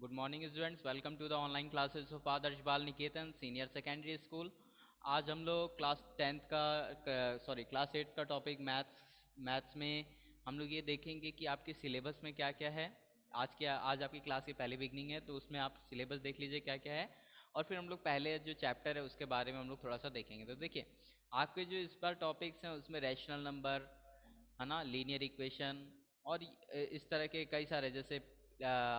Good morning students, welcome to the online classes of आदर्श बाल निकेतन senior secondary school. आज हम लोग क्लास 10th क्लास 8 का टॉपिक मैथ्स में हम लोग ये देखेंगे कि आपके सिलेबस में क्या क्या है। आज आपकी क्लास की पहली बिगनिंग है, तो उसमें आप सिलेबस देख लीजिए क्या क्या है, और फिर हम लोग पहले जो चैप्टर है उसके बारे में हम लोग थोड़ा सा देखेंगे। तो देखिए, आपके जो इस बार टॉपिक्स हैं उसमें रैशनल नंबर है ना, लीनियर इक्वेशन और इस तरह के कई सारे, जैसे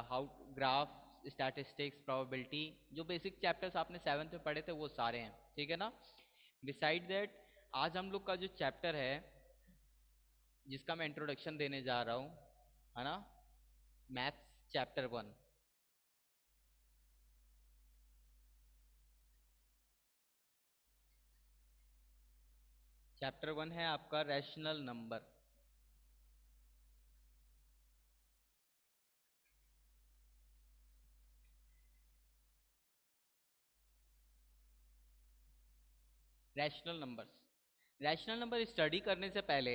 हाउ ग्राफ, स्टैटिस्टिक्स, प्रोबेबिलिटी, जो बेसिक चैप्टर्स आपने 7th में पढ़े थे वो सारे हैं, ठीक है ना। बिसाइड दैट आज हम लोग का जो चैप्टर है जिसका मैं इंट्रोडक्शन देने जा रहा हूँ, है ना, मैथ्स चैप्टर 1। चैप्टर 1 है आपका rational number. Rational numbers, rational number study करने से पहले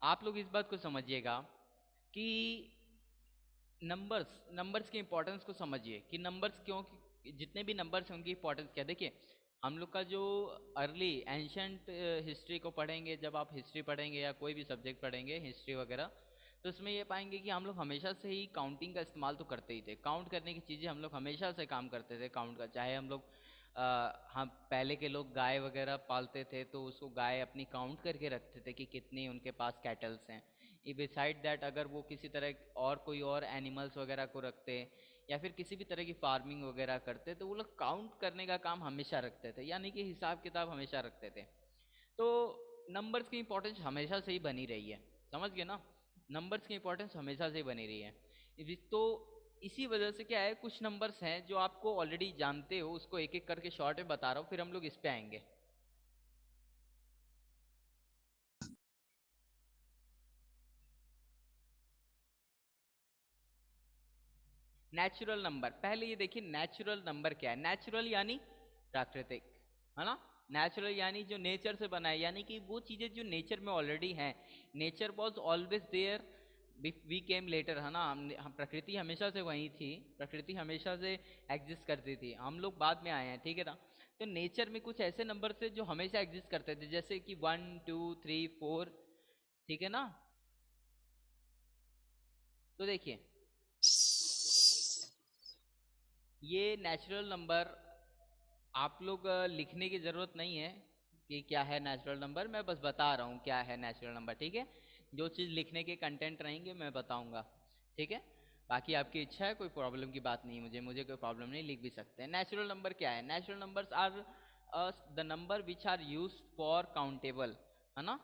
आप लोग इस बात को समझिएगा कि नंबर्स नंबर्स की इंपॉर्टेंस को समझिए कि नंबर्स क्यों, जितने भी नंबर्स हैं उनकी इंपॉर्टेंस क्या। देखिए, हम लोग का जो अर्ली एंशंट हिस्ट्री को पढ़ेंगे, जब आप हिस्ट्री पढ़ेंगे या कोई भी सब्जेक्ट पढ़ेंगे हिस्ट्री वगैरह, तो उसमें ये पाएंगे कि हम लोग हमेशा से ही काउंटिंग का इस्तेमाल तो करते ही थे। काउंट करने की चीज़ें हम लोग हमेशा से काम करते थे काउंट का। चाहे हम लोग हम पहले के लोग गाय वगैरह पालते थे तो उसको गाय अपनी काउंट करके रखते थे कि कितनी उनके पास कैटल्स हैं। बिसाइड दैट अगर वो किसी तरह और कोई और एनिमल्स वगैरह को रखते या फिर किसी भी तरह की फार्मिंग वगैरह करते, तो वो लोग काउंट करने का काम हमेशा रखते थे, यानी कि हिसाब किताब हमेशा रखते थे। तो नंबर्स की इंपॉर्टेंस हमेशा से ही बनी रही है, समझ गए ना। नंबर्स की इंपॉर्टेंस हमेशा से ही बनी रही है। तो इसी वजह से क्या है, कुछ नंबर्स हैं जो आपको ऑलरेडी जानते हो, उसको एक एक करके शॉर्ट में बता रहा हूँ, फिर हम लोग इस पे आएंगे। नेचुरल नंबर, पहले ये देखिए नेचुरल नंबर क्या है। नेचुरल यानी प्राकृतिक, है ना। नेचुरल यानी जो नेचर से बना है, यानी कि वो चीजें जो नेचर में ऑलरेडी हैं। Nature was always there, we came later, है ना। हम प्रकृति हमेशा से वही थी, प्रकृति हमेशा से एग्जिस्ट करती थी, हम लोग बाद में आए हैं, ठीक है ना। तो नेचर में कुछ ऐसे नंबर थे जो हमेशा एग्जिस्ट करते थे, जैसे कि 1 2 3 4, ठीक है ना। तो देखिए, ये नेचुरल नंबर आप लोग लिखने की ज़रूरत नहीं है कि क्या है नेचुरल नंबर, मैं बस बता रहा हूँ क्या है नेचुरल नंबर, ठीक है। जो चीज़ लिखने के कंटेंट रहेंगे मैं बताऊँगा, ठीक है। बाकी आपकी इच्छा है, कोई प्रॉब्लम की बात नहीं, मुझे कोई प्रॉब्लम नहीं, लिख भी सकते हैं। नेचुरल नंबर क्या है। Natural numbers are the number which are use for countable, है ना।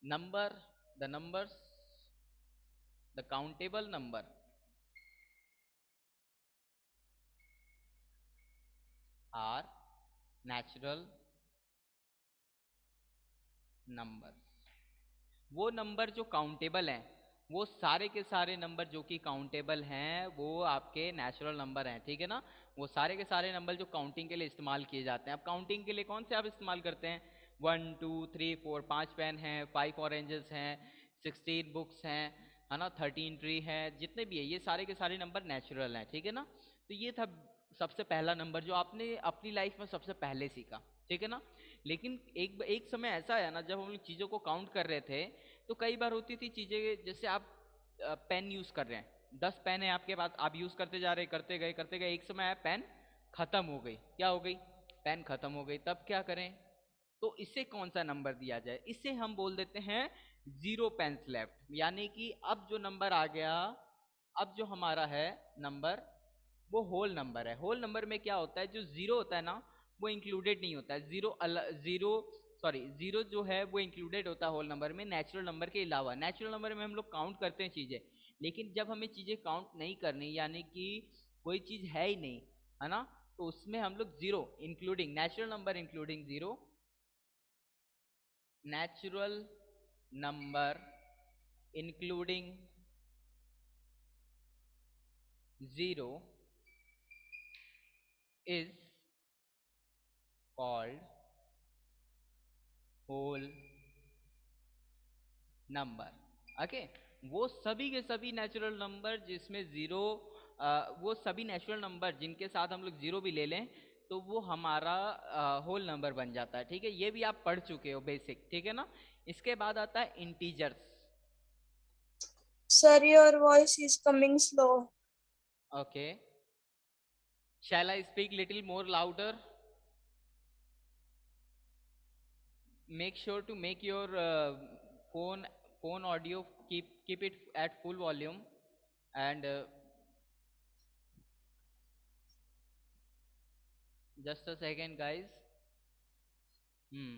Number, the numbers, the countable number are natural number. वो नंबर जो काउंटेबल हैं, वो सारे के सारे नंबर जो कि काउंटेबल हैं वो आपके नेचुरल नंबर हैं, ठीक है ना। वो सारे के सारे नंबर जो काउंटिंग के लिए इस्तेमाल किए जाते हैं। अब काउंटिंग के लिए कौन से आप इस्तेमाल करते हैं। 1 2 3 4, 5 पेन हैं, 5 ऑरेंजेस हैं, 16 बुक्स हैं, है ना, 13 ट्री है, जितने भी है ये सारे के सारे नंबर नेचुरल हैं, ठीक है ना। तो ये था सबसे पहला नंबर जो आपने अपनी लाइफ में सबसे पहले सीखा, ठीक है ना। लेकिन एक एक समय ऐसा आया ना, जब हम लोग चीज़ों को काउंट कर रहे थे, तो कई बार होती थी चीज़ें, जैसे आप पेन यूज़ कर रहे हैं, 10 पेन है आपके पास, आप यूज़ करते जा रहे, करते गए, एक समय आया पेन खत्म हो गई। क्या हो गई, पेन खत्म हो गई, तब क्या करें। तो इसे कौन सा नंबर दिया जाए, इसे हम बोल देते हैं 0 पेन्स लेफ्ट, यानी कि अब जो नंबर आ गया, अब जो हमारा है नंबर, वो होल नंबर है। होल नंबर में क्या होता है, जो जीरो होता है ना, वो इंक्लूडेड नहीं होता है। जीरो, सॉरी, जीरो जो है वो इंक्लूडेड होता है होल नंबर में, नेचुरल नंबर के अलावा। नेचुरल नंबर में हम लोग काउंट करते हैं चीजें, लेकिन जब हमें चीजें काउंट नहीं करनी, यानी कि कोई चीज है ही नहीं, है ना, तो उसमें हम लोग zero including, natural number including zero, natural number including zero is called whole number. Okay, वो सभी के सभी नेचुरल नंबर जिसमें जीरो वो सभी नेचुरल नंबर जिनके साथ हम लोग जीरो भी ले लें तो वो हमारा होल नंबर बन जाता है। ठीक है, ये भी आप पढ़ चुके हो बेसिक, ठीक है ना। इसके बाद आता है integers. Sir, your voice is coming slow. Okay, shall I speak little more louder? Make sure to make your phone audio, keep it at full volume, and just a second guys. hmm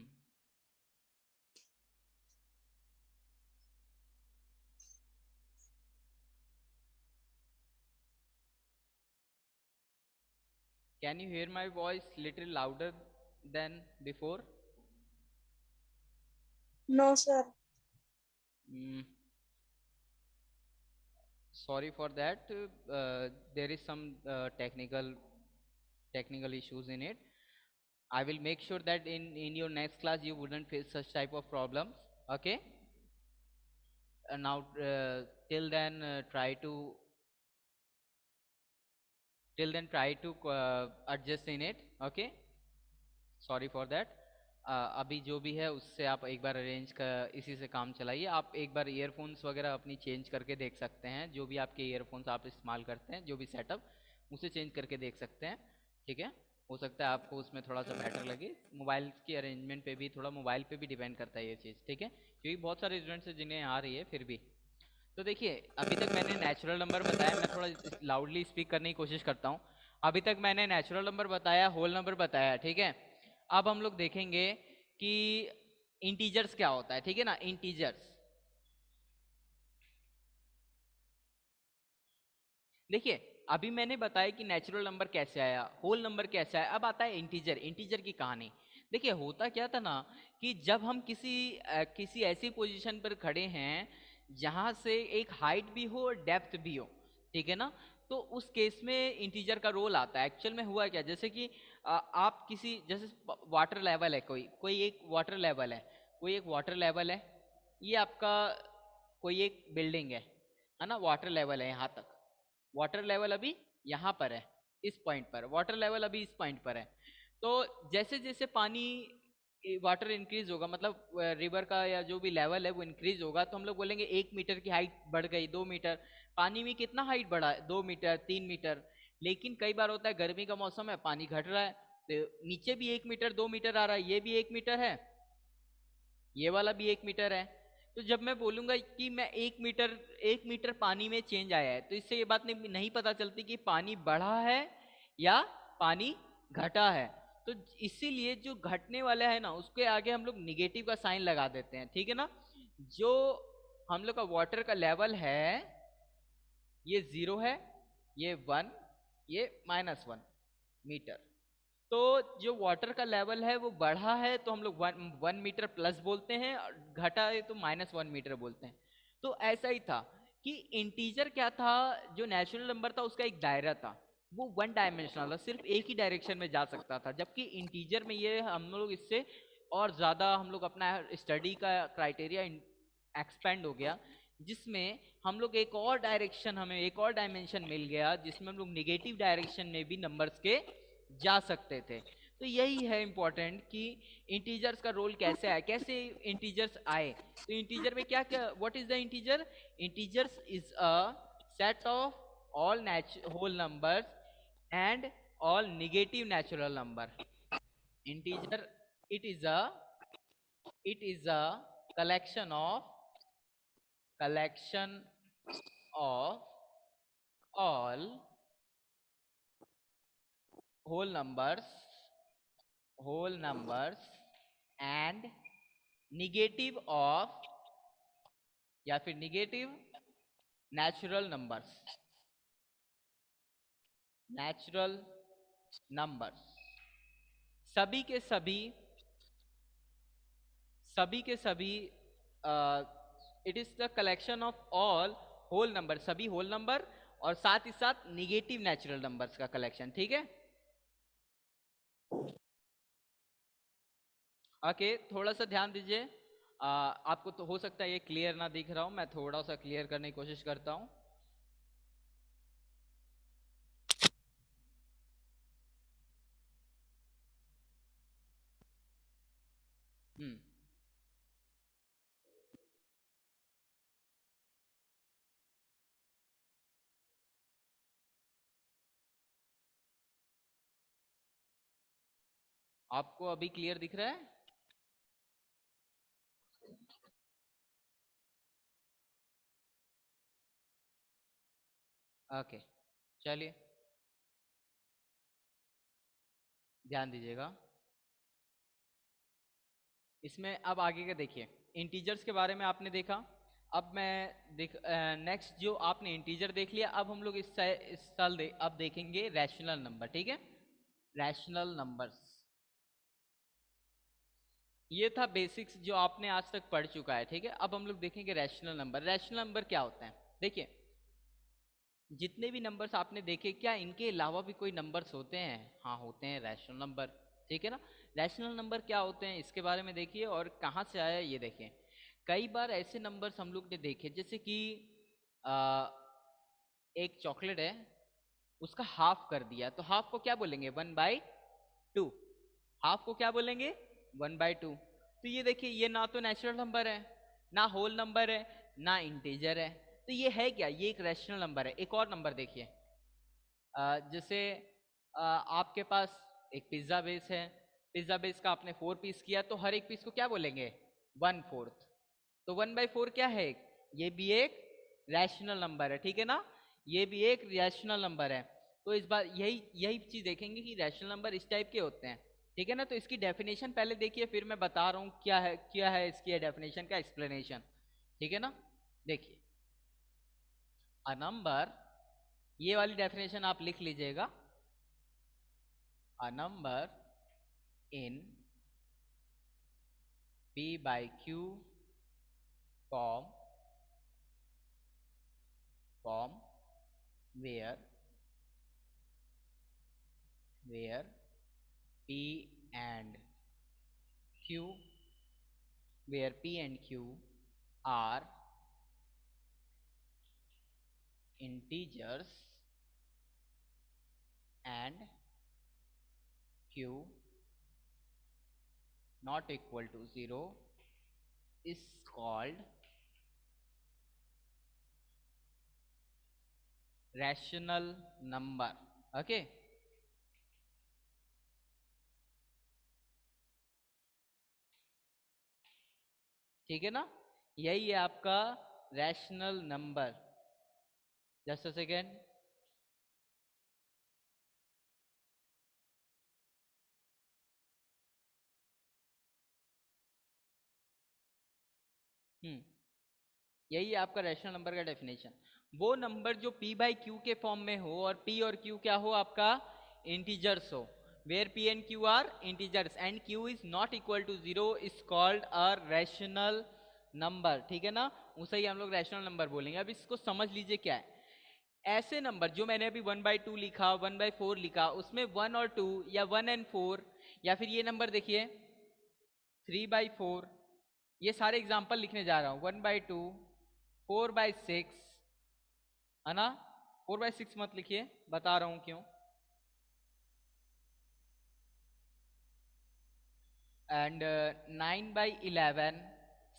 can you hear my voice little louder than before? No, sir. mm, Sorry for that. There is some technical issues in it. I will make sure that in your next class you wouldn't face such type of problems. Okay. Now till then try to adjust in it. Okay, sorry for that. अभी जो भी है उससे आप एक बार arrange कर इसी से काम चलाइए। आप एक बार ईयरफोन्स वगैरह अपनी चेंज करके देख सकते हैं, जो भी आपके ईयरफोन्स आप इस्तेमाल करते हैं, जो भी सेटअप, उसे चेंज करके देख सकते हैं। ठीक है, हो सकता है आपको उसमें थोड़ा सा बेटर लगे। मोबाइल की अरेंजमेंट पे भी, थोड़ा मोबाइल पे भी डिपेंड करता है ये चीज़। ठीक है, क्योंकि बहुत सारे स्टूडेंट्स हैं जिन्हें आ रही है फिर भी। तो देखिए, अभी तक मैंने नेचुरल नंबर बताया, मैं थोड़ा लाउडली स्पीक करने की कोशिश करता हूँ। अभी तक मैंने नेचुरल नंबर बताया, होल नंबर बताया, ठीक है। अब हम लोग देखेंगे कि इंटीजर्स क्या होता है, ठीक है ना। इंटीजर्स, देखिए अभी मैंने बताया कि नेचुरल नंबर कैसे आया, होल नंबर कैसे आया, अब आता है इंटीजर। इंटीजर की कहानी देखिए, होता क्या था ना कि जब हम किसी ऐसी पोजीशन पर खड़े हैं जहां से एक हाइट भी हो और डेप्थ भी हो, ठीक है ना, तो उस केस में इंटीजर का रोल आता है। एक्चुअल में हुआ क्या, जैसे कि आप किसी, जैसे वाटर लेवल है, कोई कोई एक वाटर लेवल है, कोई एक वाटर लेवल है, ये आपका कोई एक बिल्डिंग है ना, वाटर लेवल है यहाँ तक। वाटर लेवल अभी यहाँ पर है, इस पॉइंट पर वाटर लेवल अभी इस पॉइंट पर है। तो जैसे जैसे पानी, वाटर इंक्रीज होगा, मतलब रिवर का या जो भी लेवल है वो इंक्रीज होगा, तो हम लोग बोलेंगे 1 मीटर की हाइट बढ़ गई, 2 मीटर। पानी में कितना हाइट बढ़ा है, 2 मीटर, 3 मीटर। लेकिन कई बार होता है गर्मी का मौसम है, पानी घट रहा है, तो नीचे भी 1 मीटर, 2 मीटर आ रहा है, ये भी 1 मीटर है, ये वाला भी 1 मीटर है। तो जब मैं बोलूंगा कि मैं 1 मीटर, 1 मीटर पानी में चेंज आया है, तो इससे ये बात नहीं पता चलती कि पानी बढ़ा है या पानी घटा है। तो इसीलिए जो घटने वाला है ना, उसके आगे हम लोग निगेटिव का साइन लगा देते हैं, ठीक है ना। जो हम लोग का वाटर का लेवल है, ये 0 है, ये 1, ये -1 मीटर। तो जो वाटर का लेवल है वो बढ़ा है तो हम लोग 1 मीटर प्लस बोलते हैं, और घटा है तो -1 मीटर बोलते हैं। तो ऐसा ही था कि इंटीजर क्या था, जो नेचुरल नंबर था उसका एक दायरा था, वो वन डायमेंशनल था, सिर्फ एक ही डायरेक्शन में जा सकता था। जबकि इंटीजर में ये हम लोग इससे और ज़्यादा, हम लोग अपना स्टडी का क्राइटेरिया एक्सपेंड हो गया, जिसमें हम लोग एक और डायरेक्शन, हमें एक और डायमेंशन मिल गया जिसमें हम लोग निगेटिव डायरेक्शन में भी नंबर्स के जा सकते थे। तो यही है इंपॉर्टेंट कि इंटीजर्स का रोल कैसे आया, कैसे इंटीजर्स आए। तो इंटीजर में क्या क्या, what is the integer? Integers is a set of all whole numbers and all negative natural number. Integer, it is a it is a collection of all whole numbers and negative of, या फिर negative natural numbers सभी के सभी, सभी के सभी, it is the collection of all whole number, सभी whole number, और साथ ही साथ निगेटिव नेचुरल नंबर्स का कलेक्शन, ठीक है। ओके, थोड़ा सा ध्यान दीजिए। आपको तो हो सकता है ये क्लियर ना दिख रहा हो, मैं थोड़ा सा क्लियर करने की कोशिश करता हूँ। आपको अभी क्लियर दिख रहा है? ओके, चलिए ध्यान दीजिएगा। इसमें अब आगे का देखिए, इंटीजर्स के बारे में आपने देखा। अब मैं नेक्स्ट जो आपने इंटीजर देख लिया, अब हम लोग इस साल अब देखेंगे रैशनल नंबर। ठीक है, रैशनल नंबर्स, ये था बेसिक्स जो आपने आज तक पढ़ चुका है। ठीक है, अब हम लोग देखेंगे रैशनल नंबर। रैशनल नंबर क्या होता है? देखिए, जितने भी नंबर्स आपने देखे, क्या इनके अलावा भी कोई नंबर्स होते हैं? हाँ होते हैं, रैशनल नंबर। ठीक है ना, रैशनल नंबर क्या होते हैं इसके बारे में देखिए, और कहाँ से आया ये देखिए। कई बार ऐसे नंबर्स हम लोग ने देखे, जैसे कि एक चॉकलेट है, उसका हाफ कर दिया, तो हाफ को क्या बोलेंगे? 1/2। हाफ को क्या बोलेंगे? 1/2। तो ये देखिए, ये ना तो नेचुरल नंबर है, ना होल नंबर है, ना इंटीजर है, तो ये है क्या? ये एक रैशनल नंबर है। एक और नंबर देखिए, जैसे आपके पास एक पिज्जा बेस है, पिज्जा बेस का आपने 4 पीस किया, तो हर एक पीस को क्या बोलेंगे? 1/4। तो 1/4 क्या है? ये भी एक रैशनल नंबर है। ठीक है ना, ये भी एक रैशनल नंबर है। तो इस बार यही यही चीज देखेंगे कि रैशनल नंबर इस टाइप के होते हैं। ठीक है ना, तो इसकी डेफिनेशन पहले देखिए, फिर मैं बता रहा हूँ क्या है इसकी डेफिनेशन का एक्सप्लेनेशन। ठीक है ना, देखिए, अ नंबर, ये वाली डेफिनेशन आप लिख लीजिएगा। A number in P/Q form where P and Q where P and Q are integers and Q not equal to 0 is called rational number. Okay, ठीक है ना, यही है आपका rational number. Just a second. यही है आपका रैशनल नंबर का डेफिनेशन। वो नंबर जो p बाई क्यू के फॉर्म में हो, और p और q क्या हो? आपका इंटीजर्स हो, where p and q are integers and q is not equal to 0 is called a rational number. ठीक है ना, उसे ही हम लोग रैशनल नंबर बोलेंगे। अब इसको समझ लीजिए क्या है। ऐसे नंबर जो मैंने अभी 1/2 लिखा, 1/4 लिखा, उसमें 1 और 2 या 1 एंड 4, या फिर ये नंबर देखिए 3/4, ये सारे एग्जाम्पल लिखने जा रहा हूँ। 1/2, 4/6, है ना। 4/6 मत लिखिए, बता रहा हूं क्यों। एंड 9/11,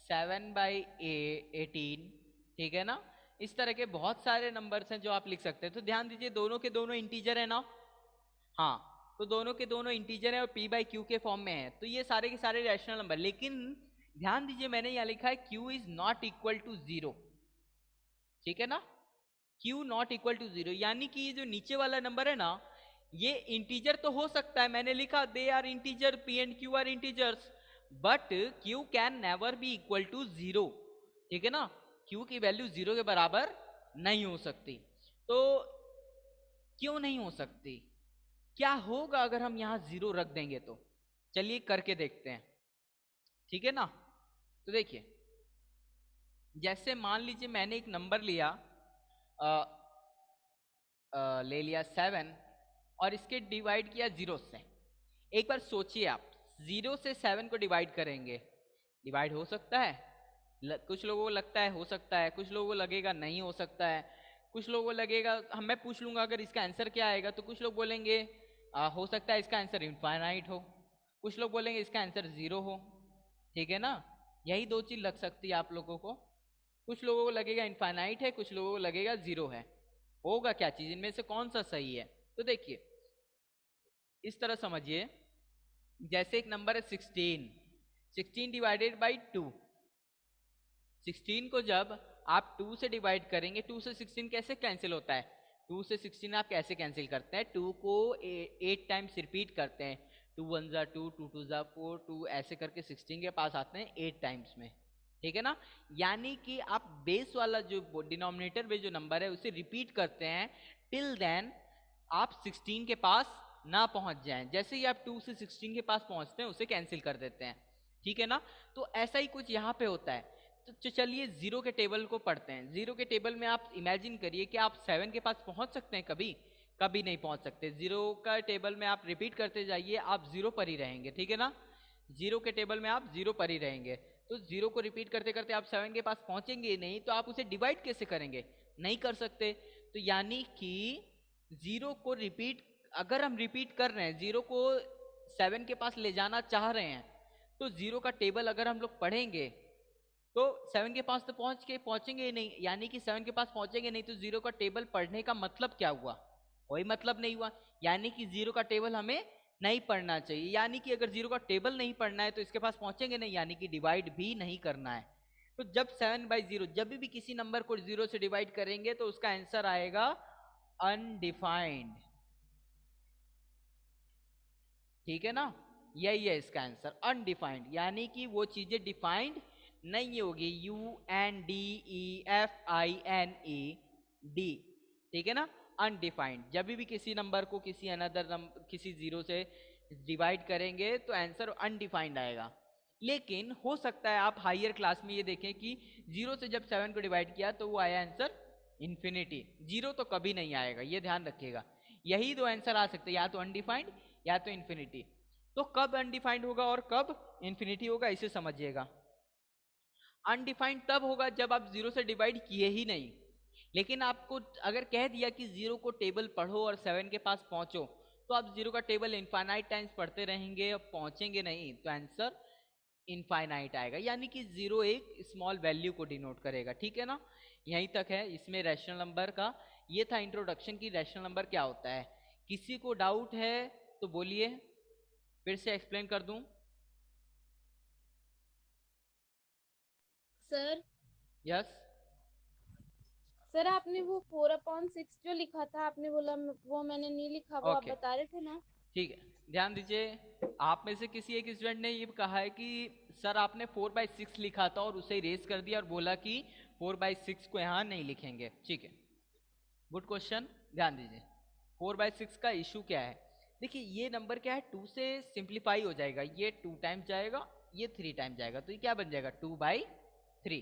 7/18। ठीक है ना, इस तरह के बहुत सारे नंबर्स हैं जो आप लिख सकते हैं। तो ध्यान दीजिए, दोनों के दोनों इंटीजर है ना। हाँ, तो दोनों के दोनों इंटीजर है और p/q के फॉर्म में है, तो ये सारे के सारे रैशनल नंबर। लेकिन ध्यान दीजिए, मैंने यहाँ लिखा है q is not equal to 0। ठीक है ना, q नॉट इक्वल टू 0, यानी कि ये जो नीचे वाला नंबर है ना, ये इंटीजर तो हो सकता है। मैंने लिखा they are integer, p and q are integers, but q can never be equal to 0। ठीक है ना, q की वैल्यू 0 के बराबर नहीं हो सकती। तो क्यों नहीं हो सकती? क्या होगा अगर हम यहां 0 रख देंगे? तो चलिए करके देखते हैं। ठीक है ना, तो देखिए, जैसे मान लीजिए मैंने एक नंबर लिया, ले लिया 7, और इसके डिवाइड किया 0 से। एक बार सोचिए आप, 0 से 7 को डिवाइड करेंगे, डिवाइड हो सकता है? कुछ लोगों को लगता है हो सकता है, कुछ लोगों को लगेगा नहीं हो सकता है, कुछ लोगों को लगेगा, हम मैं पूछ लूंगा अगर इसका आंसर क्या आएगा, तो कुछ लोग बोलेंगे हो सकता है इसका आंसर इनफाइनाइट हो, कुछ लोग बोलेंगे इसका आंसर 0 हो। ठीक है ना, यही दो चीज लग सकती है आप लोगों को। कुछ लोगों को लगेगा इनफाइनाइट है, कुछ लोगों को लगेगा 0 है। होगा क्या चीज, इनमें से कौन सा सही है? तो देखिए, इस तरह समझिए, जैसे एक नंबर है 16, 16 डिवाइडेड बाई 2, 16 को जब आप 2 से डिवाइड करेंगे, 2 से 16 कैसे कैंसिल होता है, 2 से 16 आप कैसे कैंसिल करते हैं, 2 को 8 टाइम्स रिपीट करते हैं, 2 1 जा 2, 2 2 जा 4, 2 ऐसे करके 16 के पास आते हैं 8 टाइम्स में, ठीक है ना। यानी कि आप बेस वाला जो डिनोमिनेटर में जो नंबर है उसे रिपीट करते हैं टिल देन आप 16 के पास ना पहुंच जाएं। जैसे ही आप 2 से 16 के पास पहुंचते हैं उसे कैंसिल कर देते हैं, ठीक है ना। तो ऐसा ही कुछ यहाँ पे होता है। तो चलिए जीरो के टेबल को पढ़ते हैं। जीरो के टेबल में आप इमेजिन करिए कि आप 7 के पास पहुंच सकते हैं, कभी कभी नहीं पहुंच सकते। जीरो का टेबल में आप रिपीट करते जाइए, आप जीरो पर ही रहेंगे, ठीक है ना। जीरो के टेबल में आप जीरो पर ही रहेंगे। तो जीरो को रिपीट करते करते आप 7 के पास पहुंचेंगे नहीं, तो आप उसे डिवाइड कैसे करेंगे, नहीं कर सकते। तो यानी कि जीरो को रिपीट, अगर हम रिपीट कर रहे हैं, जीरो को 7 के पास ले जाना चाह रहे हैं, तो जीरो का टेबल अगर हम लोग पढ़ेंगे तो 7 के पास तो पहुंचेंगे ही नहीं। यानी कि 7 के पास पहुंचेंगे नहीं, तो जीरो का टेबल पढ़ने का मतलब क्या हुआ, कोई मतलब नहीं हुआ। यानी कि जीरो का टेबल हमें नहीं पढ़ना चाहिए। यानी कि अगर जीरो का टेबल नहीं पढ़ना है तो इसके पास पहुंचेंगे नहीं, यानी कि डिवाइड भी नहीं करना है। तो जब 7/0 जब भी किसी नंबर को जीरो से डिवाइड करेंगे तो उसका आंसर आएगा अनडिफाइंड, ठीक है ना। यही है इसका आंसर, अनडिफाइंड, यानी कि वो चीजें डिफाइंड नहीं होगी। UNDEFINED, ठीक है ना, अनडिफाइंड। जब भी किसी नंबर को किसी अनदर नंबर, किसी जीरो से डिवाइड करेंगे तो आंसर अनडिफाइंड आएगा। लेकिन हो सकता है आप हायर क्लास में ये देखें कि जीरो से जब 7 को डिवाइड किया तो वो आया आंसर इन्फिनिटी। जीरो तो कभी नहीं आएगा, ये ध्यान रखिएगा। यही दो आंसर आ सकते हैं, या तो अनडिफाइंड या तो इन्फिनिटी। तो कब अनडिफाइंड होगा और कब इन्फिनिटी होगा, इसे समझिएगा। अनडिफाइंड तब होगा जब आप जीरो से डिवाइड किए ही नहीं। लेकिन आपको अगर कह दिया कि जीरो को टेबल पढ़ो और 7 के पास पहुंचो, तो आप जीरो का टेबल इनफाइनाइट टाइम्स पढ़ते रहेंगे और पहुंचेंगे नहीं, तो आंसर इनफाइनाइट आएगा। यानी कि जीरो एक स्मॉल वैल्यू को डिनोट करेगा, ठीक है ना। यहीं तक है इसमें रैशनल नंबर का। ये था इंट्रोडक्शन की रैशनल नंबर क्या होता है। किसी को डाउट है तो बोलिए, फिर से एक्सप्लेन कर दूं। Sir yes. सर आपने वो 4/6 जो लिखा था, आपने बोला वो मैंने नहीं लिखा, वो आप ओके, बता रहे थे ना। ठीक है, ध्यान दीजिए। आप में से किसी एक स्टूडेंट ने ये कहा है कि सर आपने 4/6 लिखा था और उसे इरेज कर दिया और बोला कि 4/6 को यहाँ नहीं लिखेंगे, ठीक है। गुड क्वेश्चन, ध्यान दीजिए। 4/6 का इशू क्या है। देखिए ये नंबर क्या है, 2 से सिंप्लीफाई हो जाएगा, ये 2 टाइम्स जाएगा, ये 3 टाइम्स जाएगा, तो ये क्या बन जाएगा 2/3।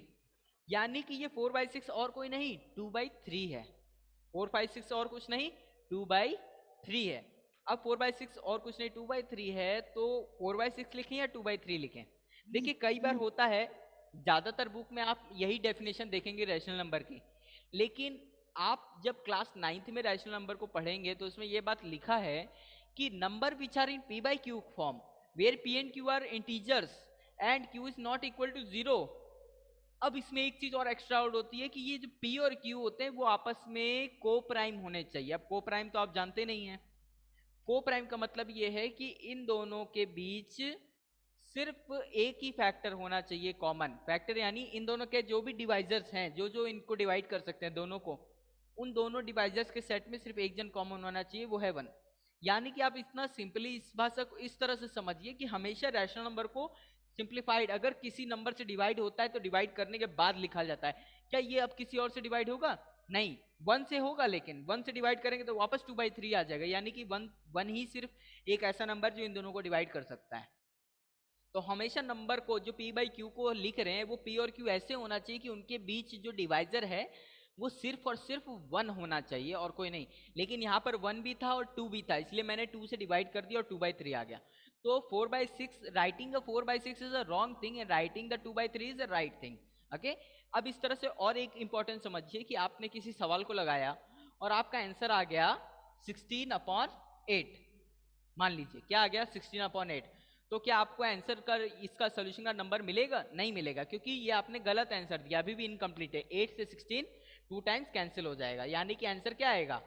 यानी कि ये 4/6 और कोई नहीं 2/3 है। 4/6 और कुछ नहीं 2/3 है। अब 4/6 और कुछ नहीं 2/3 है, तो 4/6 लिखें या 2/3 लिखें। देखिए कई बार होता है, ज्यादातर बुक में आप यही डेफिनेशन देखेंगे रैशनल नंबर की। लेकिन आप जब क्लास 9th में रैशनल नंबर को पढ़ेंगे तो उसमें यह बात लिखा है कि number which are in p/q form where p and q are integers and q is not equal to 0। अब इसमें एक चीज और एक्स्ट्रा ऐड होती है कि ये जो p और q होते हैं वो आपस में को प्राइम होने चाहिए। अब को प्राइम तो आप जानते नहीं हैं। को प्राइम का मतलब ये है कि इन दोनों के बीच सिर्फ एक ही फैक्टर होना चाहिए, कॉमन फैक्टर, यानी इन दोनों के जो भी डिवाइजर्स हैं, जो जो इनको डिवाइड कर सकते हैं दोनों को, उन दोनों डिवाइजर्स के सेट में सिर्फ एक जन कॉमन होना चाहिए, वो है 1। यानी कि आप इतना सिंपली इस भाषा को इस तरह से समझिए कि हमेशा रैशनल नंबर को सिंप्लीफाइड, अगर किसी नंबर से डिवाइड होता है तो डिवाइड करने के बाद लिखा जाता है। क्या ये अब किसी और से डिवाइड होगा, नहीं, 1 से होगा, लेकिन 1 से डिवाइड करेंगे तो वापस 2/3 आ जाएगा। यानी कि 1 ही सिर्फ एक ऐसा नंबर जो इन दोनों को डिवाइड कर सकता है। तो हमेशा नंबर को जो p/q को लिख रहे हैं वो p और q ऐसे होना चाहिए कि उनके बीच जो डिवाइजर है वो सिर्फ और सिर्फ 1 होना चाहिए और कोई नहीं। लेकिन यहाँ पर 1 भी था और 2 भी था, इसलिए मैंने 2 से डिवाइड कर दिया और 2/3 आ गया। तो 4/6, writing the 4/6 is a wrong thing and writing the 2/3 is a right thing. Okay, अब इस तरह से और एक इंपॉर्टेंट समझिए कि आपने किसी सवाल को लगाया और आपका आंसर आ गया 16/8। मान लीजिए क्या आ गया 16/8, तो क्या आपको आंसर का इसका सोल्यूशन का नंबर मिलेगा, नहीं मिलेगा, क्योंकि ये आपने गलत आंसर दिया, अभी भी इनकम्प्लीट है। 8 से 16 2 टाइम्स कैंसिल हो जाएगा, यानी कि आंसर क्या आएगा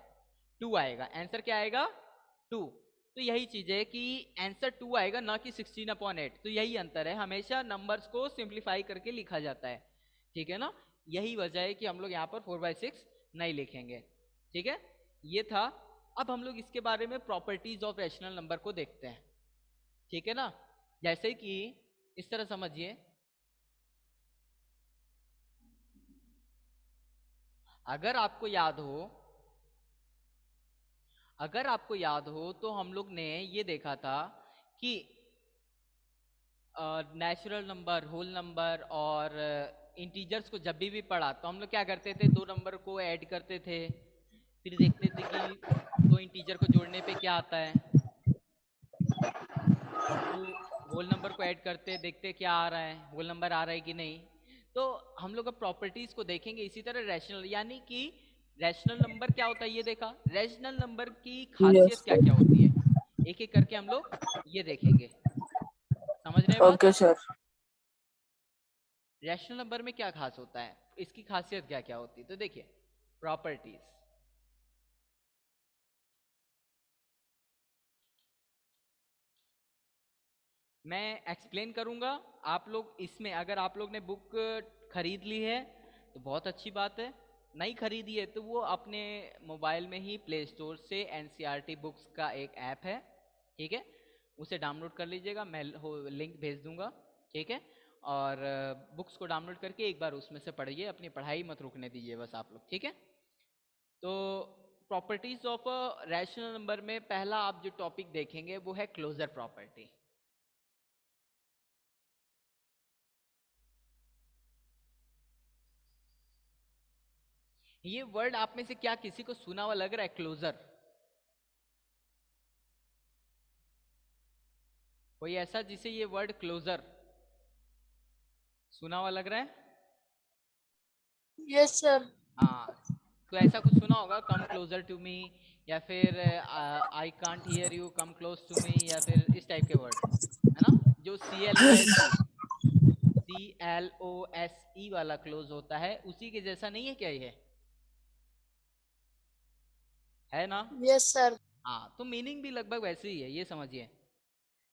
2 आएगा। आंसर क्या आएगा 2। तो यही चीज है कि आंसर 2 आएगा ना कि 16/8। तो यही अंतर है, हमेशा नंबर्स को सिंप्लीफाई करके लिखा जाता है, ठीक है ना। यही वजह है कि हम लोग यहाँ पर 4/6 नहीं लिखेंगे, ठीक है। ये था। अब हम लोग इसके बारे में प्रॉपर्टीज ऑफ रैशनल नंबर को देखते हैं, ठीक है ना। जैसे कि इस तरह समझिए, अगर आपको याद हो तो हम लोग ने ये देखा था कि नेचुरल नंबर, होल नंबर और इंटीजर्स को जब भी पढ़ा तो हम लोग क्या करते थे, दो नंबर को ऐड करते थे, फिर देखते थे कि दो इंटीजर को जोड़ने पे क्या आता है, तो होल नंबर को ऐड करते, देखते क्या आ रहा है, होल नंबर आ रहा है कि नहीं। तो हम लोग अब प्रॉपर्टीज को देखेंगे इसी तरह रैशनल, यानी कि रैशनल नंबर क्या होता है ये देखा, रैशनल नंबर की खासियत Yes, क्या sir. क्या होती है, एक एक करके हम लोग ये देखेंगे। समझ रहे हैं बात? Okay, sir. रैशनल नंबर में क्या खास होता है, इसकी खासियत क्या क्या होती है, तो देखिए प्रॉपर्टीज। मैं एक्सप्लेन करूंगा, आप लोग इसमें, अगर आप लोग ने बुक खरीद ली है तो बहुत अच्छी बात है, नहीं खरीदी है तो वो अपने मोबाइल में ही प्ले स्टोर से एनसीईआरटी बुक्स का एक ऐप है, ठीक है, उसे डाउनलोड कर लीजिएगा, मैं लिंक भेज दूंगा, ठीक है। और बुक्स को डाउनलोड करके एक बार उसमें से पढ़िए, अपनी पढ़ाई मत रुकने दीजिए बस आप लोग, ठीक है। तो properties of a rational number में पहला आप जो टॉपिक देखेंगे वो है क्लोजर प्रॉपर्टी। ये वर्ड आप में से क्या किसी को सुना हुआ लग रहा है, क्लोजर? कोई ऐसा जिसे ये वर्ड क्लोजर सुना हुआ लग रहा है? Yes, sir. हाँ, तो ऐसा कुछ सुना होगा, कम क्लोजर टू मी, या फिर I can't hear you, come close to me, या फिर इस टाइप के वर्ड, है ना, जो CLOSE वाला क्लोज होता है, उसी के जैसा नहीं है क्या ये, है ना। Yes, sir. हाँ, तो मीनिंग भी लगभग वैसे ही है, ये समझिए।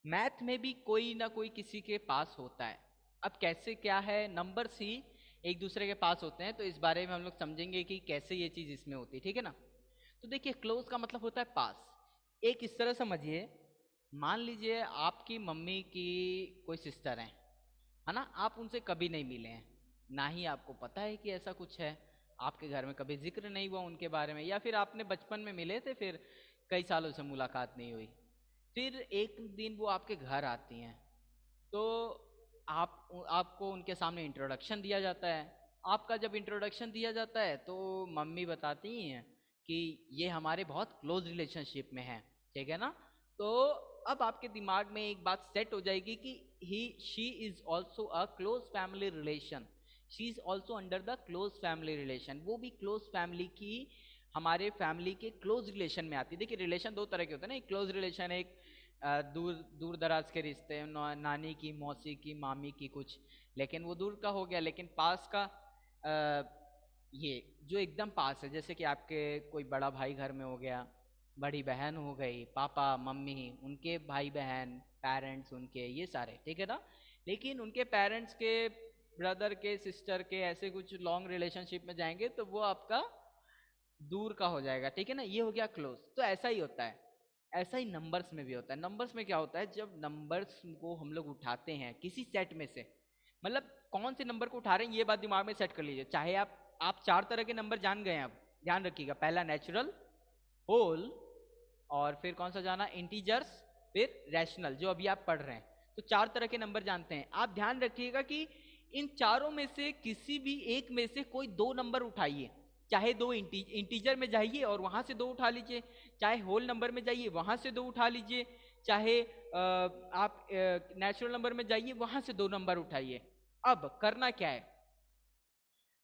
मैथ में भी कोई ना कोई किसी के पास होता है। अब कैसे क्या है, नंबर्स ही एक दूसरे के पास होते हैं, तो इस बारे में हम लोग समझेंगे कि कैसे ये चीज इसमें होती है, ठीक है ना। तो देखिए क्लोज का मतलब होता है पास। एक इस तरह समझिए, मान लीजिए आपकी मम्मी की कोई सिस्टर है ना, आप उनसे कभी नहीं मिले हैं, ना ही आपको पता है कि ऐसा कुछ है, आपके घर में कभी जिक्र नहीं हुआ उनके बारे में, या फिर आपने बचपन में मिले थे, फिर कई सालों से मुलाकात नहीं हुई, फिर एक दिन वो आपके घर आती हैं, तो आपको उनके सामने इंट्रोडक्शन दिया जाता है। आपका जब इंट्रोडक्शन दिया जाता है तो मम्मी बताती हैं कि ये हमारे बहुत क्लोज रिलेशनशिप में है, ठीक है ना। तो अब आपके दिमाग में एक बात सेट हो जाएगी कि he she is also a close family relation, she is also under the close family relation, वो भी क्लोज फैमिली की, हमारे फैमिली के क्लोज रिलेशन में आती है। देखिए रिलेशन दो तरह के होते हैं ना, एक क्लोज रिलेशन, एक दूर दूर दराज के रिश्ते, नानी की, मौसी की, मामी की कुछ, लेकिन वो दूर का हो गया। लेकिन पास का ये जो एकदम पास है, जैसे कि आपके कोई बड़ा भाई घर में हो गया, बड़ी बहन हो गई, पापा मम्मी, उनके भाई बहन, पेरेंट्स उनके, ये सारे, ठीक है ना। लेकिन उनके पेरेंट्स के, ब्रदर के, सिस्टर के, ऐसे कुछ लॉन्ग रिलेशनशिप में जाएंगे तो वो आपका दूर का हो जाएगा, ठीक है ना, ये हो गया क्लोज। तो ऐसा ही होता है, ऐसा ही नंबर्स में भी होता है। नंबर्स में क्या होता है, जब नंबर्स को हम लोग उठाते हैं किसी सेट में से, मतलब कौन से नंबर को उठा रहे हैं ये बात दिमाग में सेट कर लीजिए। चाहे आप चार तरह के नंबर जान गए हैं, अब ध्यान रखिएगा, पहला नेचुरल, होल, और फिर कौन सा जाना, इंटीजर्स, फिर रैशनल, जो अभी आप पढ़ रहे हैं। तो चार तरह के नंबर जानते हैं। आप ध्यान रखिएगा कि इन चारों में से किसी भी एक में से कोई दो नंबर उठाइए, चाहे दो इंटीजर में जाइए और वहां से दो उठा लीजिए, चाहे होल नंबर में जाइए वहां से दो उठा लीजिए, चाहे आप नेचुरल नंबर में जाइए वहां से दो नंबर उठाइए। अब करना क्या है,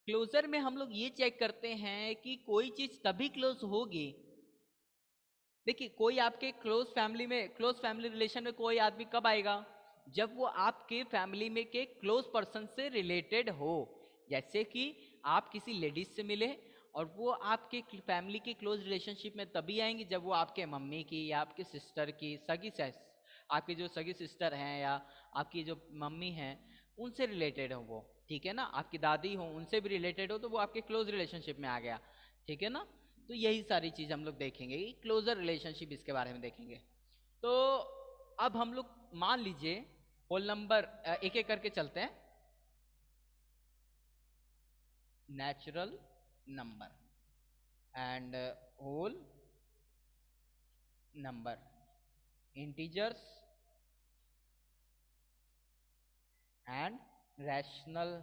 क्लोजर में हम लोग ये चेक करते हैं कि कोई चीज तभी क्लोज होगी, देखिए कोई आपके क्लोज फैमिली में, क्लोज फैमिली रिलेशन में कोई आदमी कब आएगा, जब वो आपके फैमिली में के क्लोज पर्सन से रिलेटेड हो। जैसे कि आप किसी लेडीज से मिले और वो आपके फैमिली के क्लोज रिलेशनशिप में तभी आएंगी जब वो आपके मम्मी की या आपके सिस्टर की आपकी जो सगी सिस्टर हैं या आपकी जो मम्मी हैं उनसे रिलेटेड हो वो, ठीक है ना, आपकी दादी हो उनसे भी रिलेटेड हो तो वो आपके क्लोज रिलेशनशिप में आ गया, ठीक है ना। तो यही सारी चीज हम लोग देखेंगे, क्लोजर रिलेशनशिप इसके बारे में देखेंगे। तो अब हम लोग मान लीजिए होल नंबर एक एक करके चलते हैं। Natural number and whole number, integers and rational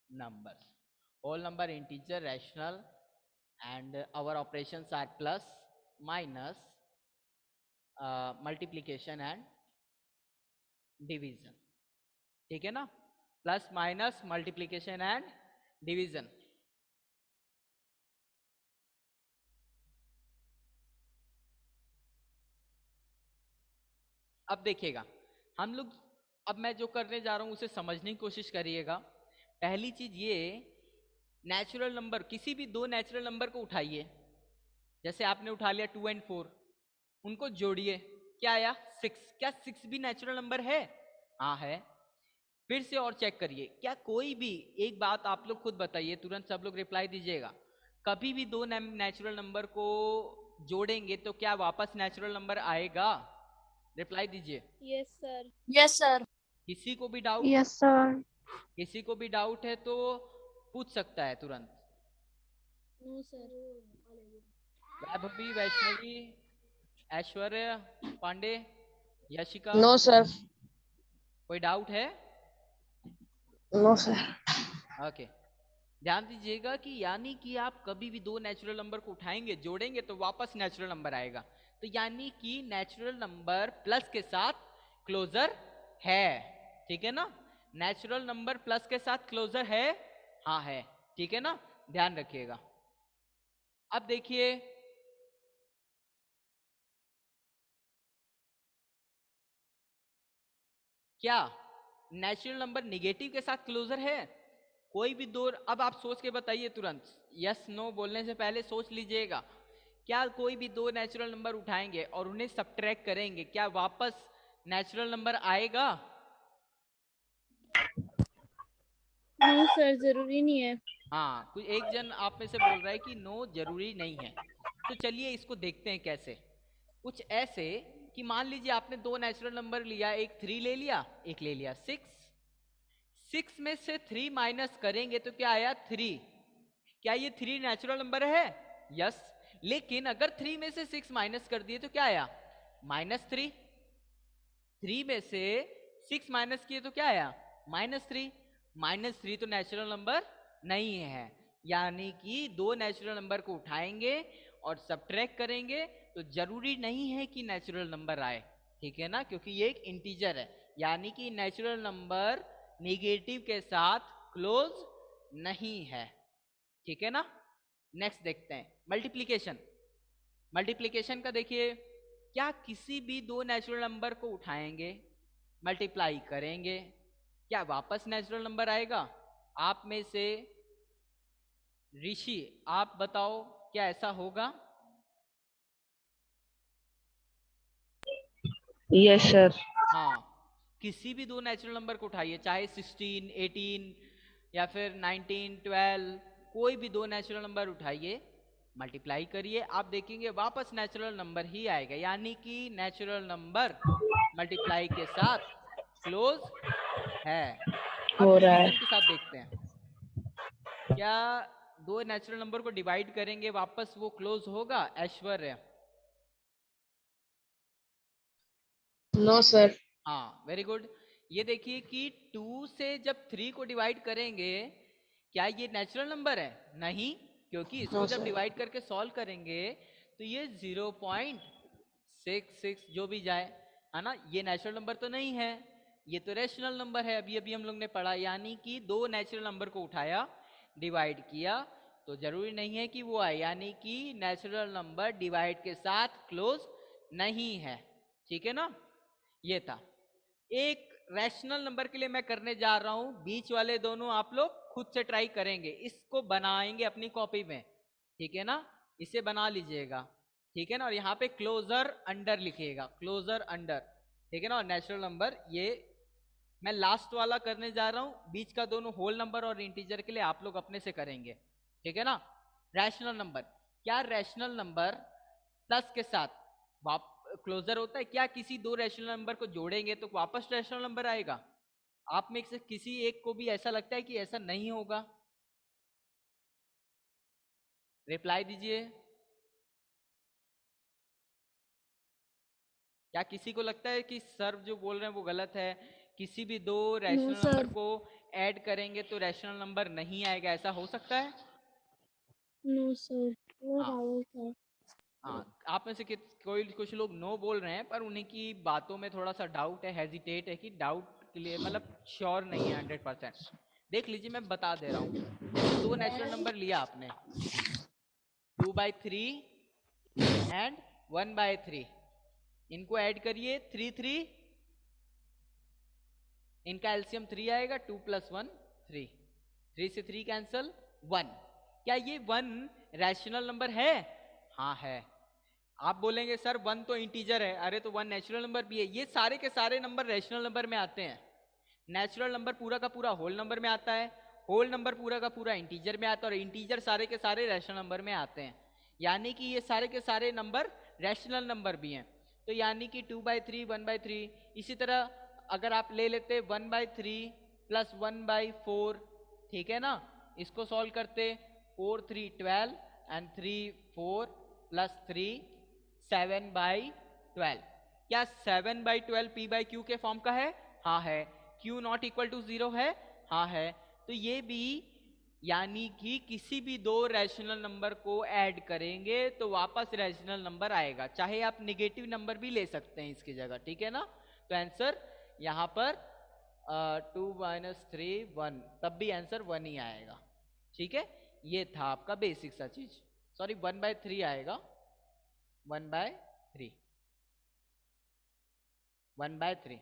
numbers, whole number, integer, rational, and our operations are plus, minus, multiplication and division, ठीक है ना, plus minus multiplication and division. अब देखिएगा हम लोग, अब मैं जो करने जा रहा हूं उसे समझने की कोशिश करिएगा। पहली चीज ये, नेचुरल नंबर, किसी भी दो नेचुरल नंबर को उठाइए, जैसे आपने उठा लिया 2 और 4, उनको जोड़िए, क्या आया 6। क्या 6 भी नेचुरल नंबर है? हाँ है। फिर से और चेक करिए, क्या कोई भी, एक बात आप लोग खुद बताइए, तुरंत सब लोग रिप्लाई दीजिएगा, कभी भी दो नेचुरल नंबर को जोड़ेंगे तो क्या वापस नेचुरल नंबर आएगा? रिप्लाई दीजिए। Yes sir. Yes, sir. किसी को भी डाउट? Yes, sir. किसी को भी डाउट है तो पूछ सकता है तुरंत। No sir. Vaibhavi, Vaishnavi, Aishwarya, Pandey, Yashika, No, sir. कोई डाउट है? No, sir. ओके, ध्यान दीजिएगा कि यानी कि आप कभी भी दो नेचुरल नंबर को उठाएंगे जोड़ेंगे तो वापस नेचुरल नंबर आएगा, तो यानी कि नेचुरल नंबर प्लस के साथ क्लोजर है, ठीक है ना। नेचुरल नंबर प्लस के साथ क्लोजर है, हाँ है, ठीक है ना, ध्यान रखिएगा। अब देखिए, क्या नेचुरल नंबर निगेटिव के साथ क्लोजर है? कोई भी दो, अब आप सोच के बताइए तुरंत, यस नो बोलने से पहले सोच लीजिएगा, क्या कोई भी दो नेचुरल नंबर उठाएंगे और उन्हें सब्ट्रैक्ट करेंगे, क्या वापस नेचुरल नंबर आएगा? नो सर, जरूरी नहीं है। हाँ, कोई एक जन आप में से बोल रहा है कि नो जरूरी नहीं है। तो चलिए इसको देखते हैं कैसे। कुछ ऐसे कि मान लीजिए आपने दो नेचुरल नंबर लिया, एक 3 ले लिया, एक ले लिया 6। 6 में से 3 माइनस करेंगे तो क्या आया 3। क्या ये 3 नेचुरल नंबर है? यस। लेकिन अगर 3 में से 6 माइनस कर दिए तो क्या आया -3। 3 में से 6 माइनस किए तो क्या आया -3। -3 तो नेचुरल नंबर नहीं है, यानी कि दो नेचुरल नंबर को उठाएंगे और सब्ट्रैक्ट करेंगे तो जरूरी नहीं है कि नेचुरल नंबर आए, ठीक है ना, क्योंकि ये एक इंटीजर है, यानी कि नेचुरल नंबर निगेटिव के साथ क्लोज नहीं है, ठीक है ना। नेक्स्ट देखते हैं मल्टीप्लीकेशन। मल्टीप्लीकेशन का देखिए, क्या किसी भी दो नेचुरल नंबर को उठाएंगे, मल्टीप्लाई करेंगे, क्या वापस नेचुरल नंबर आएगा? आप में से ऋषि, आप बताओ क्या ऐसा होगा? Yes, sir. हाँ, किसी भी दो नेचुरल नंबर को उठाइए, चाहे 16, 18 या फिर 19, 12, कोई भी दो नेचुरल नंबर उठाइए, मल्टीप्लाई करिए, आप देखेंगे वापस नेचुरल नंबर ही आएगा, यानी कि नेचुरल नंबर मल्टीप्लाई के साथ क्लोज है। अब हो रहा है। डिवीजन के साथ देखते हैं, क्या दो नेचुरल नंबर को डिवाइड करेंगे वापस वो क्लोज होगा? ऐश्वर्या? No, sir. हाँ, वेरी गुड। ये देखिए कि 2 से जब 3 को डिवाइड करेंगे, क्या ये नेचुरल नंबर है? नहीं, क्योंकि इसको No, जब sir. डिवाइड करके सॉल्व करेंगे तो ये 0.66 जो भी जाए, है ना, ये नेचुरल नंबर तो नहीं है, ये तो रेशनल नंबर है, अभी अभी हम लोग ने पढ़ा, यानी कि दो नेचुरल नंबर को उठाया, डिवाइड किया, तो जरूरी नहीं है कि वो आए, यानी कि नेचुरल नंबर डिवाइड के साथ क्लोज नहीं है, ठीक है ना। ये था एक रैशनल नंबर के लिए मैं करने जा रहा हूं, बीच वाले दोनों आप लोग खुद से ट्राई करेंगे, इसको बनाएंगे अपनी कॉपी में, ठीक है ना, इसे बना लीजिएगा, ठीक है ना, और यहाँ पे क्लोजर अंडर लिखिएगा, क्लोजर अंडर, ठीक है ना, और नेचुरल नंबर ये मैं लास्ट वाला करने जा रहा हूं, बीच का दोनों होल नंबर और इंटीजर के लिए आप लोग अपने से करेंगे, ठीक है ना। रैशनल नंबर, क्या रैशनल नंबर प्लस के साथ क्लोजर होता है? क्या किसी दो रैशनल नंबर को जोड़ेंगे तो वापस रैशनल नंबर आएगा? आप में से किसी एक को भी ऐसा लगता है कि ऐसा नहीं होगा? रिप्लाई दीजिए। क्या किसी को लगता है कि सर जो बोल रहे हैं वो गलत है, किसी भी दो रैशनल नंबर को ऐड करेंगे तो रैशनल नंबर नहीं आएगा, ऐसा हो सकता है? नो सर, वो हाँ राहुल सर। हाँ, आप में से कोई कुछ लोग नो बोल रहे हैं, पर उन्हीं की बातों में थोड़ा सा डाउट है, हेजिटेट है, कि डाउट के लिए मतलब श्योर नहीं है 100%। देख लीजिए, मैं बता दे रहा हूँ, जैसे दो नेचुरल नंबर लिया आपने, 2/3 एंड 1/3, इनको ऐड करिए, 3 इनका एलसीएम 3 आएगा, 2 + 1 3, 3 से 3 कैंसल, 1। क्या ये 1 रैशनल नंबर है? हाँ है। आप बोलेंगे सर 1 तो इंटीजर है, अरे तो 1 नेचुरल नंबर भी है। ये सारे के सारे नंबर रैशनल नंबर में आते हैं। नेचुरल नंबर पूरा का पूरा होल नंबर में आता है, होल नंबर पूरा का पूरा इंटीजर में आता है, और इंटीजर सारे के सारे रैशनल नंबर में आते हैं। यानी कि ये सारे के सारे नंबर रैशनल नंबर भी हैं। तो यानी कि 2/3 1/3, इसी तरह अगर आप ले लेते 1/3 + 1/4, ठीक है ना, इसको सॉल्व करते, 4 3 12 एंड 3 4 + 3 7/12। क्या 7/12 p/q के फॉर्म का है? हाँ है। q नॉट इक्वल टू 0 है? हाँ है। तो ये भी, यानी कि किसी भी दो रैशनल नंबर को ऐड करेंगे तो वापस रैशनल नंबर आएगा, चाहे आप निगेटिव नंबर भी ले सकते हैं इसकी जगह, ठीक है ना। तो आंसर यहाँ पर 2 - 3 1, तब भी आंसर 1 ही आएगा, ठीक है। ये था आपका बेसिक सा चीज, सॉरी 1/3 आएगा, 1/3, 1/3,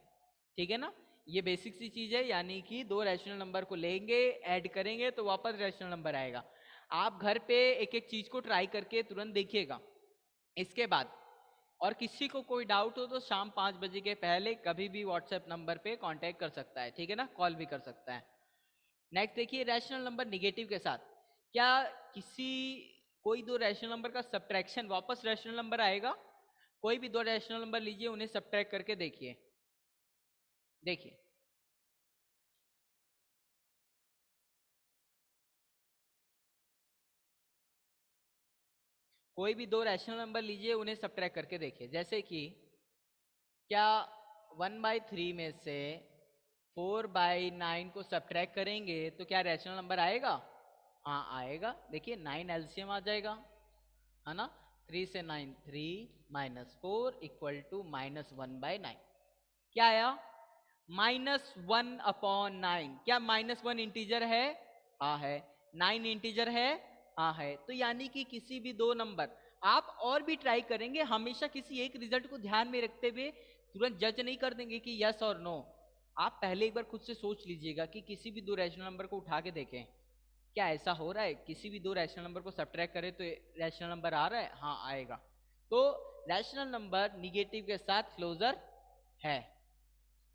ठीक है ना। ये बेसिक सी चीज है, यानी कि दो रैशनल नंबर को लेंगे, ऐड करेंगे तो वापस रैशनल नंबर आएगा। आप घर पे एक एक चीज को ट्राई करके तुरंत देखिएगा। इसके बाद और किसी को कोई डाउट हो तो शाम 5 बजे के पहले कभी भी व्हाट्सएप नंबर पे कांटेक्ट कर सकता है, ठीक है ना, कॉल भी कर सकता है। नेक्स्ट देखिए, रैशनल नंबर निगेटिव के साथ, क्या किसी कोई दो रैशनल नंबर का सब्ट्रैक्शन वापस रैशनल नंबर आएगा? कोई भी दो रैशनल नंबर लीजिए, उन्हें सब्ट्रैक्ट करके देखिए, देखिए कोई भी दो रैशनल नंबर लीजिए, उन्हें सब्ट्रैक्ट करके देखिए। जैसे कि क्या 1/3 में से 4/9 को सब्ट्रैक्ट करेंगे तो क्या रैशनल नंबर आएगा? हाँ आएगा। देखिए 9 एलसीएम आ जाएगा, है ना। 3 से 9 3 - 4 = -1/9। क्या आया? -1/9। क्या -1 इंटीजर है? हाँ है। 9 इंटीजर है? हाँ है। तो यानी कि किसी भी दो नंबर, आप और भी ट्राई करेंगे, हमेशा किसी एक रिजल्ट को ध्यान में रखते हुए तुरंत जज नहीं कर देंगे कि यस और नो। आप पहले एक बार खुद से सोच लीजिएगा कि किसी भी दो रैशनल नंबर को उठा के देखें, क्या ऐसा हो रहा है किसी भी दो रैशनल नंबर को सब्ट्रैक्ट करें तो रैशनल नंबर आ रहा है? हाँ आएगा। तो रैशनल नंबर निगेटिव के साथ क्लोजर है।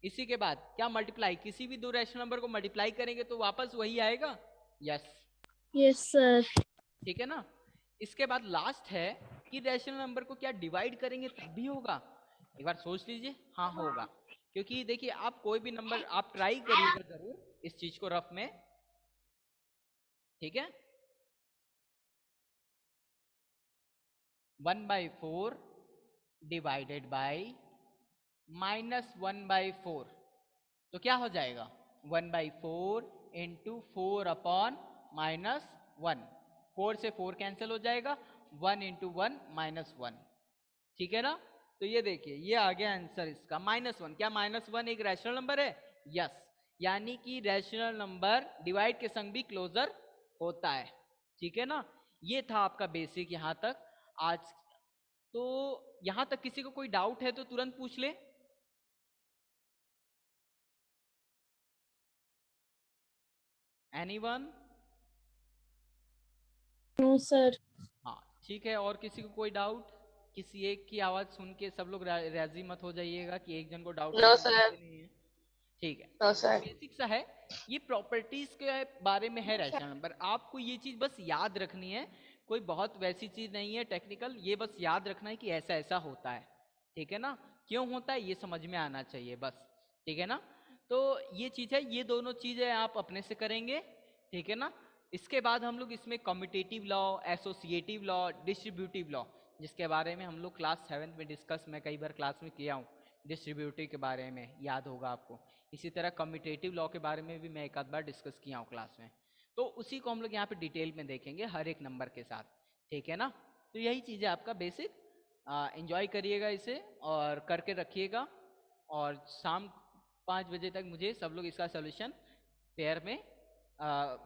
इसी के बाद क्या मल्टीप्लाई, किसी भी दो रैशनल नंबर को मल्टीप्लाई करेंगे तो वापस वही आएगा? यस। Yes sir. ठीक है ना। इसके बाद लास्ट है कि रैशनल नंबर को क्या डिवाइड करेंगे तब भी होगा? एक बार सोच लीजिए। हाँ होगा, क्योंकि देखिए आप कोई भी नंबर आप ट्राई करिएगा जरूर इस चीज को रफ में, ठीक है। 1/4 डिवाइडेड बाई -1/4, तो क्या हो जाएगा? 1/4 इंटू 4/-1, 4 से 4 कैंसिल हो जाएगा, 1 इंटू 1 -1, ठीक है ना। तो ये देखिए ये आ गया आंसर इसका, -1। क्या -1 एक रैशनल नंबर है? यस। यानी कि रैशनल नंबर डिवाइड के संग भी क्लोजर होता है, ठीक है ना। ये था आपका बेसिक यहां तक आज। तो यहां तक किसी को कोई डाउट है तो तुरंत पूछ ले। एनीवन? No sir. हाँ ठीक है, और किसी को कोई डाउट? किसी एक की आवाज सुन के सब लोग राजी मत हो जाइएगा कि एक जन को डाउट है नो तो सर। मुझे नहीं है। ठीक है, नो तो सर। बेसिक सा है, ये प्रॉपर्टीज के बारे में है रैशनल नंबर। आपको ये चीज बस याद रखनी है, कोई बहुत वैसी चीज नहीं है टेक्निकल, ये बस याद रखना है कि ऐसा ऐसा होता है, ठीक है ना, क्यों होता है ये समझ में आना चाहिए बस, ठीक है ना। तो ये चीज है, ये दोनों चीजें आप अपने से करेंगे, ठीक है ना। इसके बाद हम लोग इसमें commutative law, associative law, distributive law, जिसके बारे में हम लोग क्लास 7 में डिस्कस मैं कई बार क्लास में किया हूँ, डिस्ट्रीब्यूटिव के बारे में याद होगा आपको। इसी तरह कम्यूटेटिव लॉ के बारे में भी मैं एक आध बार डिस्कस किया हूँ क्लास में, तो उसी को हम लोग यहाँ पे डिटेल में देखेंगे हर एक नंबर के साथ, ठीक है ना। तो यही चीज़ है आपका बेसिक, एंजॉय करिएगा इसे और करके रखिएगा, और शाम 5 बजे तक मुझे सब लोग इसका सोल्यूशन पेयर में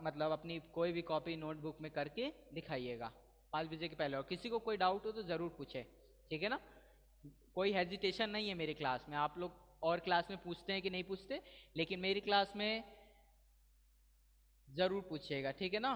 मतलब अपनी कोई भी कॉपी नोटबुक में करके दिखाइएगा 5 बजे के पहले। और किसी को कोई डाउट हो तो ज़रूर पूछे, ठीक है ना। कोई हेजिटेशन नहीं है मेरी क्लास में, आप लोग और क्लास में पूछते हैं कि नहीं पूछते, लेकिन मेरी क्लास में ज़रूर पूछिएगा, ठीक है ना।